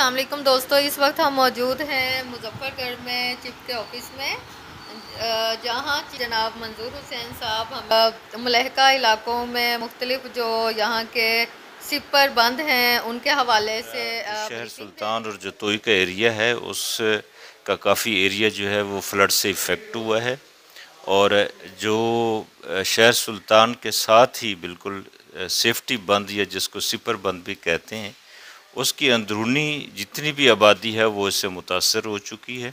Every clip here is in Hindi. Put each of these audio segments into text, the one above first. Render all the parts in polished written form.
अस्सलाम वालेकुम दोस्तों, इस वक्त हम मौजूद हैं मुजफ्फरगढ़ में चिफ्ट के ऑफिस में, जहाँ जनाब मंजूर हुसैन साहब हम मुलहका इलाकों में मुख्तलिफ जो यहाँ के सिपर बंद हैं उनके हवाले से शहर ब्रीफिंग दे सुल्तान और जतोई का एरिया है, उस का काफ़ी एरिया जो है वो फ्लड से इफ़ेक्ट हुआ है। और जो शहर सुल्तान के साथ ही बिल्कुल सेफ्टी बंद या जिसको सिपर बंद भी कहते हैं, उसकी अंदरूनी जितनी भी आबादी है वो इससे मुतासर हो चुकी है।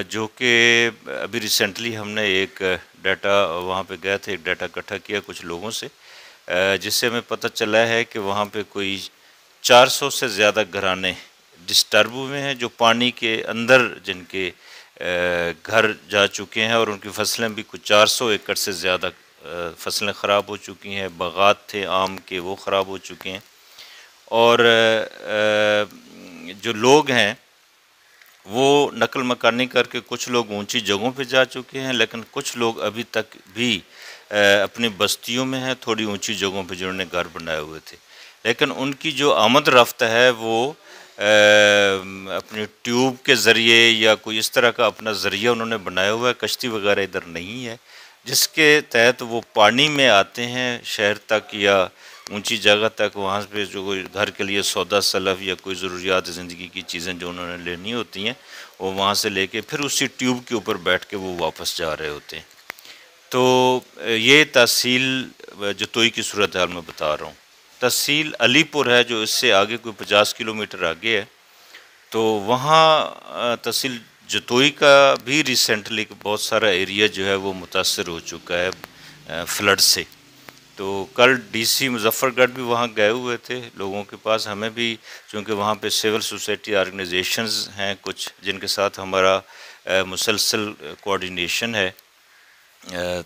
जो कि अभी रिसेंटली हमने एक डाटा वहाँ पे गए थे, एक डाटा इकट्ठा किया कुछ लोगों से, जिससे हमें पता चला है कि वहाँ पे कोई 400 से ज़्यादा घराने डिस्टर्ब हुए हैं, जो पानी के अंदर जिनके घर जा चुके हैं और उनकी फसलें भी कुछ 400 एकड़ से ज़्यादा फसलें ख़राब हो चुकी हैं। बागात थे आम के, वो ख़राब हो चुके हैं। और जो लोग हैं वो नकल मकानी करके कुछ लोग ऊंची जगहों पे जा चुके हैं, लेकिन कुछ लोग अभी तक भी अपनी बस्तियों में हैं, थोड़ी ऊंची जगहों पे जिन्होंने घर बनाए हुए थे। लेकिन उनकी जो आमद रफ्त है वो अपनी ट्यूब के ज़रिए या कोई इस तरह का अपना ज़रिया उन्होंने बनाया हुआ है, कश्ती वगैरह इधर नहीं है, जिसके तहत वो पानी में आते हैं शहर तक या ऊंची जगह तक। वहाँ पे जो कोई घर के लिए सौदा सलफ या कोई ज़रूरियात ज़िंदगी की चीज़ें जो उन्होंने लेनी होती हैं, वो वहाँ से लेके फिर उसी ट्यूब के ऊपर बैठ के वो वापस जा रहे होते हैं। तो ये तहसील जतोई की सूरत हाल में बता रहा हूँ। तहसील अलीपुर है जो इससे आगे कोई 50 किलोमीटर आगे है। तो वहाँ तहसील जतोई का भी रिसेंटली बहुत सारा एरिया जो है वो मुतासर हो चुका है फ्लड से। तो कल डीसी मुजफ्फरगढ़ भी वहाँ गए हुए थे लोगों के पास। हमें भी, चूँकि वहाँ पे सिविल सोसाइटी ऑर्गेनाइजेशंस हैं कुछ जिनके साथ हमारा मुसलसल कोऑर्डिनेशन है,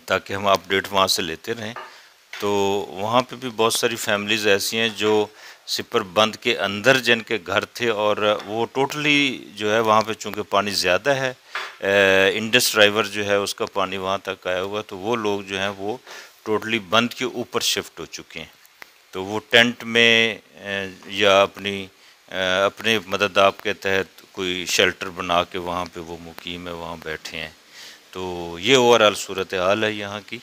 ताकि हम अपडेट वहाँ से लेते रहें। तो वहाँ पे भी बहुत सारी फैमिलीज़ ऐसी हैं जो सिपर बंद के अंदर जिनके घर थे, और वो टोटली जो है वहाँ पे चूँकि पानी ज़्यादा है, इंडस ड्राइवर जो है उसका पानी वहाँ तक आया हुआ, तो वो लोग जो हैं वो टोटली बंद के ऊपर शिफ्ट हो चुके हैं। तो वो टेंट में या अपने मदद आप के तहत कोई शेल्टर बना के वहाँ पे वो मुकीम है, वहाँ बैठे हैं। तो ये ओवरऑल सूरत हाल है यहाँ की।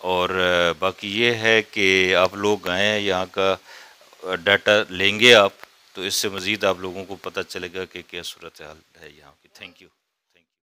और बाकी ये है कि आप लोग आएँ, यहाँ का डाटा लेंगे आप, तो इससे मज़ीद आप लोगों को पता चलेगा कि क्या सूरत हाल है यहाँ की। Thank you.